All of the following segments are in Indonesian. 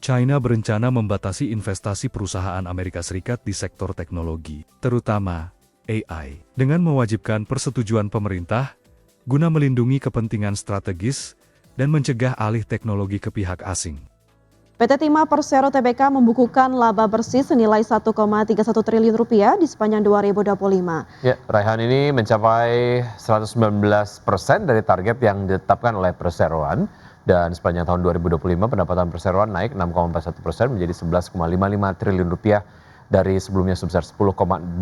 China berencana membatasi investasi perusahaan Amerika Serikat di sektor teknologi, terutama AI, dengan mewajibkan persetujuan pemerintah guna melindungi kepentingan strategis dan mencegah alih teknologi ke pihak asing. PT Timah Persero Tbk membukukan laba bersih senilai 1,31 triliun rupiah di sepanjang 2025. Ya, raihan ini mencapai 119% dari target yang ditetapkan oleh perseroan. Dan sepanjang tahun 2025 pendapatan perseroan naik 6,41% menjadi 11,55 triliun rupiah dari sebelumnya sebesar 10,86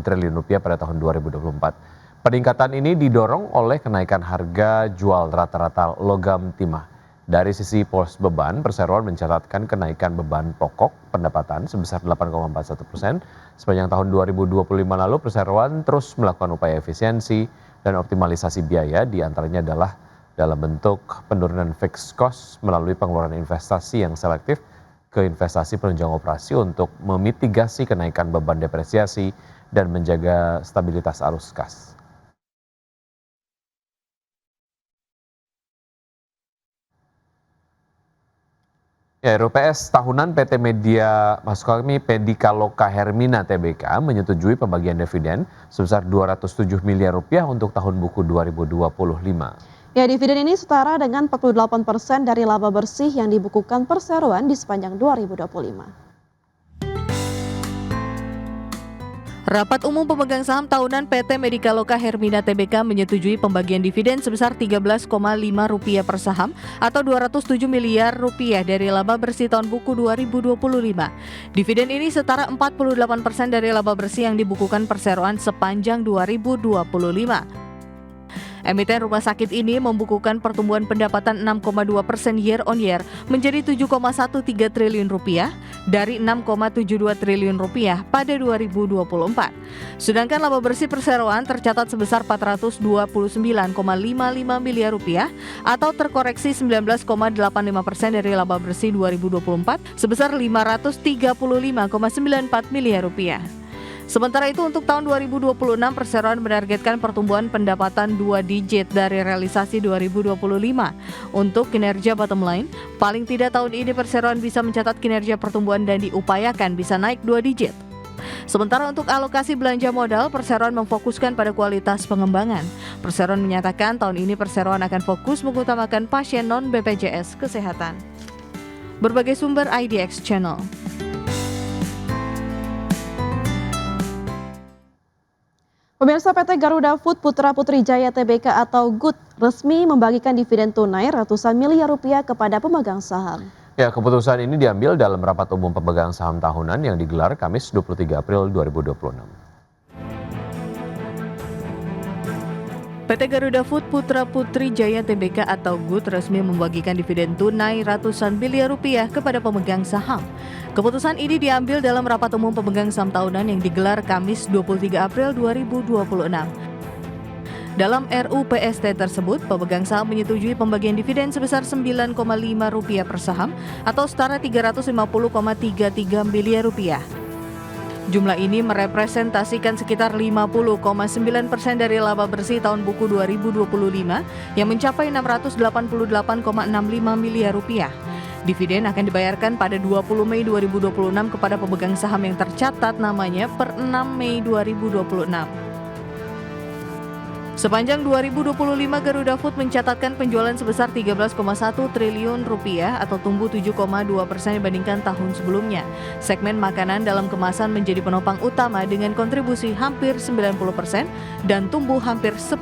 triliun rupiah pada tahun 2024. Peningkatan ini didorong oleh kenaikan harga jual rata-rata logam timah. Dari sisi pos beban, perseroan mencatatkan kenaikan beban pokok pendapatan sebesar 8,41%. Sepanjang tahun 2025 lalu, perseroan terus melakukan upaya efisiensi dan optimalisasi biaya, diantaranya adalah dalam bentuk penurunan fixed cost melalui pengeluaran investasi yang selektif ke investasi penunjang operasi untuk memitigasi kenaikan beban depresiasi dan menjaga stabilitas arus kas. Ya, RUPS tahunan PT Medika Loka Hermina Tbk menyetujui pembagian dividen sebesar 207 miliar rupiah untuk tahun buku 2025. Ya, dividen ini setara dengan 48% dari laba bersih yang dibukukan perseroan di sepanjang 2025. Rapat Umum Pemegang Saham Tahunan PT Medika Loka Hermina Tbk menyetujui pembagian dividen sebesar Rp13,5 per saham atau Rp207 miliar dari laba bersih tahun buku 2025. Dividen ini setara 48% dari laba bersih yang dibukukan perseroan sepanjang 2025. Emiten rumah sakit ini membukukan pertumbuhan pendapatan 6,2% year on year menjadi Rp7,13 triliun dari Rp6,72 triliun pada 2024. Sedangkan laba bersih perseroan tercatat sebesar Rp429,55 miliar atau terkoreksi 19,85% dari laba bersih 2024 sebesar Rp535,94 miliar. Sementara itu untuk tahun 2026 perseroan menargetkan pertumbuhan pendapatan 2 digit dari realisasi 2025. Untuk kinerja bottom line, paling tidak tahun ini perseroan bisa mencatat kinerja pertumbuhan dan diupayakan bisa naik 2 digit. Sementara untuk alokasi belanja modal, perseroan memfokuskan pada kualitas pengembangan. Perseroan menyatakan tahun ini perseroan akan fokus mengutamakan pasien non-BPJS Kesehatan. Berbagai sumber IDX Channel. Pemirsa, PT Garuda Food Putra Putri Jaya Tbk atau GUT resmi membagikan dividen tunai ratusan miliar rupiah kepada pemegang saham. Ya, keputusan ini diambil dalam rapat umum pemegang saham tahunan yang digelar Kamis 23 April 2026. PT Garuda Food Putra Putri Jaya Tbk atau GUT resmi membagikan dividen tunai ratusan miliar rupiah kepada pemegang saham. Keputusan ini diambil dalam rapat umum pemegang saham tahunan yang digelar Kamis 23 April 2026. Dalam RUPST tersebut, pemegang saham menyetujui pembagian dividen sebesar Rp9,5 per saham atau setara Rp350,33 miliar. Jumlah ini merepresentasikan sekitar 50,9% dari laba bersih tahun buku 2025 yang mencapai Rp688,65 miliar. Dividen akan dibayarkan pada 20 Mei 2026 kepada pemegang saham yang tercatat namanya per 6 Mei 2026. Sepanjang 2025, Garuda Food mencatatkan penjualan sebesar Rp13,1 triliun atau tumbuh 7,2% dibandingkan tahun sebelumnya. Segmen makanan dalam kemasan menjadi penopang utama dengan kontribusi hampir 90% dan tumbuh hampir 10%.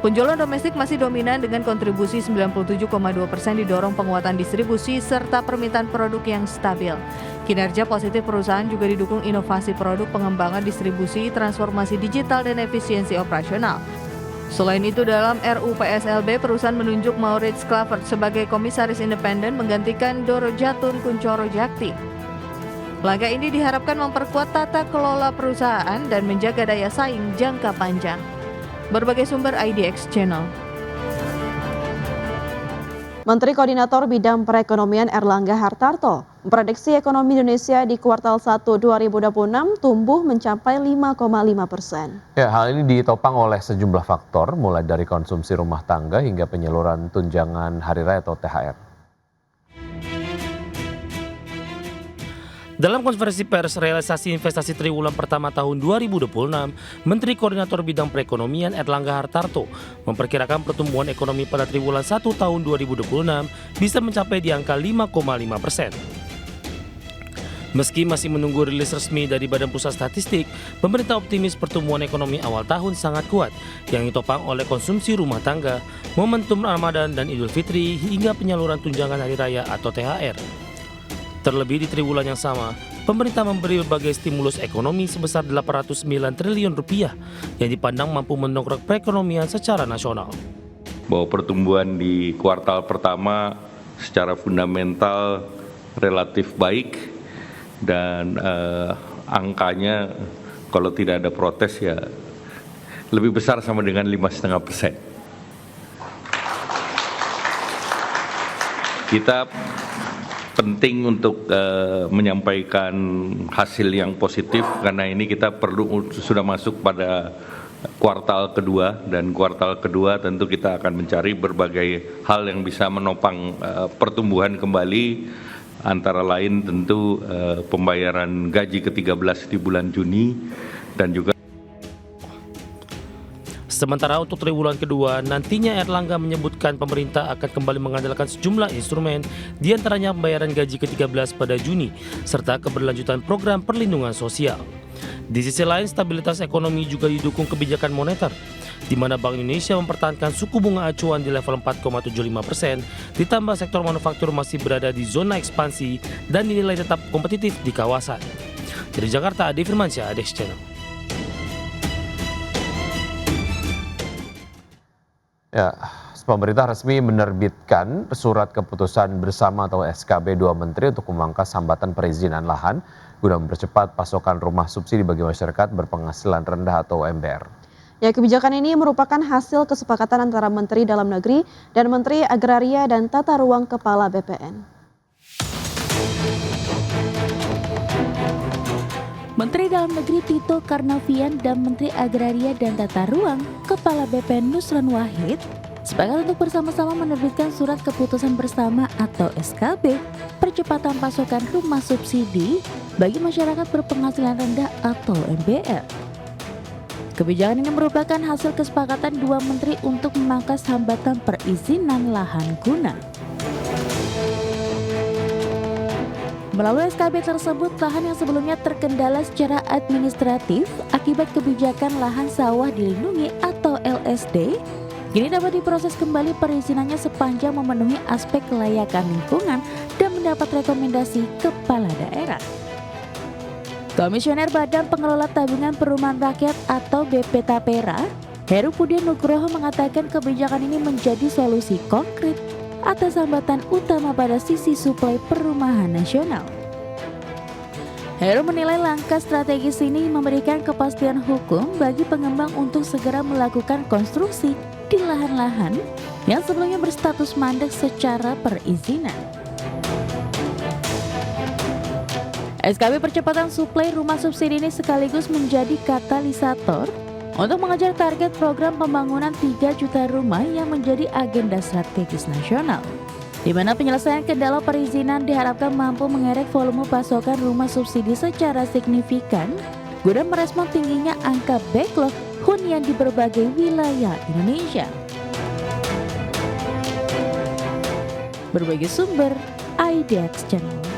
Penjualan domestik masih dominan dengan kontribusi 97,2% didorong penguatan distribusi serta permintaan produk yang stabil. Kinerja positif perusahaan juga didukung inovasi produk, pengembangan distribusi, transformasi digital, dan efisiensi operasional. Selain itu, dalam RUPSLB, perusahaan menunjuk Maurits Klavert sebagai komisaris independen menggantikan Doro Jatun Kuncoro Jakti. Langkah ini diharapkan memperkuat tata kelola perusahaan dan menjaga daya saing jangka panjang. Berbagai sumber IDX Channel. Menteri Koordinator Bidang Perekonomian Erlangga Hartarto memprediksi ekonomi Indonesia di kuartal 1 2026 tumbuh mencapai 5,5%. Ya, hal ini ditopang oleh sejumlah faktor, mulai dari konsumsi rumah tangga hingga penyaluran tunjangan hari raya atau THR. Dalam konferensi pers realisasi investasi triwulan pertama tahun 2026, Menteri Koordinator Bidang Perekonomian Erlangga Hartarto memperkirakan pertumbuhan ekonomi pada triwulan 1 tahun 2026 bisa mencapai di angka 5,5%. Meski masih menunggu rilis resmi dari Badan Pusat Statistik, pemerintah optimis pertumbuhan ekonomi awal tahun sangat kuat yang ditopang oleh konsumsi rumah tangga, momentum Ramadan dan Idul Fitri hingga penyaluran tunjangan hari raya atau THR. Terlebih di triwulan yang sama, pemerintah memberi berbagai stimulus ekonomi sebesar 809 triliun rupiah yang dipandang mampu mendongkrak perekonomian secara nasional. Bahwa pertumbuhan di kuartal pertama secara fundamental relatif baik dan angkanya kalau tidak ada protes ya lebih besar sama dengan 5,5%. Kita penting untuk menyampaikan hasil yang positif karena ini kita sudah masuk pada kuartal kedua dan kuartal kedua tentu kita akan mencari berbagai hal yang bisa menopang pertumbuhan kembali, antara lain tentu pembayaran gaji ke-13 di bulan Juni dan juga. Sementara untuk triwulan kedua, nantinya Erlangga menyebutkan pemerintah akan kembali mengandalkan sejumlah instrumen, diantaranya pembayaran gaji ke-13 pada Juni, serta keberlanjutan program perlindungan sosial. Di sisi lain, stabilitas ekonomi juga didukung kebijakan moneter, di mana Bank Indonesia mempertahankan suku bunga acuan di level 4,75%, ditambah sektor manufaktur masih berada di zona ekspansi dan dinilai tetap kompetitif di kawasan. Dari Jakarta, Ade Firmansyah, Adex Channel. Ya, pemerintah resmi menerbitkan surat keputusan bersama atau SKB 2 Menteri untuk memangkas hambatan perizinan lahan guna mempercepat pasokan rumah subsidi bagi masyarakat berpenghasilan rendah atau MBR. Ya, kebijakan ini merupakan hasil kesepakatan antara Menteri Dalam Negeri dan Menteri Agraria dan Tata Ruang Kepala BPN. Menteri Dalam Negeri Tito Karnavian dan Menteri Agraria dan Tata Ruang Kepala BPN Nusron Wahid sepakat untuk bersama-sama menerbitkan surat keputusan bersama atau SKB percepatan pasokan rumah subsidi bagi masyarakat berpenghasilan rendah atau MBR. Kebijakan ini merupakan hasil kesepakatan dua menteri untuk memangkas hambatan perizinan lahan guna. Melalui SKB tersebut, lahan yang sebelumnya terkendala secara administratif akibat kebijakan lahan sawah dilindungi atau LSD, kini dapat diproses kembali perizinannya sepanjang memenuhi aspek kelayakan lingkungan dan mendapat rekomendasi kepala daerah. Komisioner Badan Pengelola Tabungan Perumahan Rakyat atau BP Tapera, Heru Budi Nugroho mengatakan kebijakan ini menjadi solusi konkret atas hambatan utama pada sisi suplai perumahan nasional. Heru menilai langkah strategis ini memberikan kepastian hukum bagi pengembang untuk segera melakukan konstruksi di lahan-lahan yang sebelumnya berstatus mandek secara perizinan. SKB percepatan suplai rumah subsidi ini sekaligus menjadi katalisator untuk mengejar target program pembangunan 3 juta rumah yang menjadi agenda strategis nasional, di mana penyelesaian kendala perizinan diharapkan mampu mengerek volume pasokan rumah subsidi secara signifikan guna merespon tingginya angka backlog hunian di berbagai wilayah Indonesia. Berbagai sumber, IDX Channel.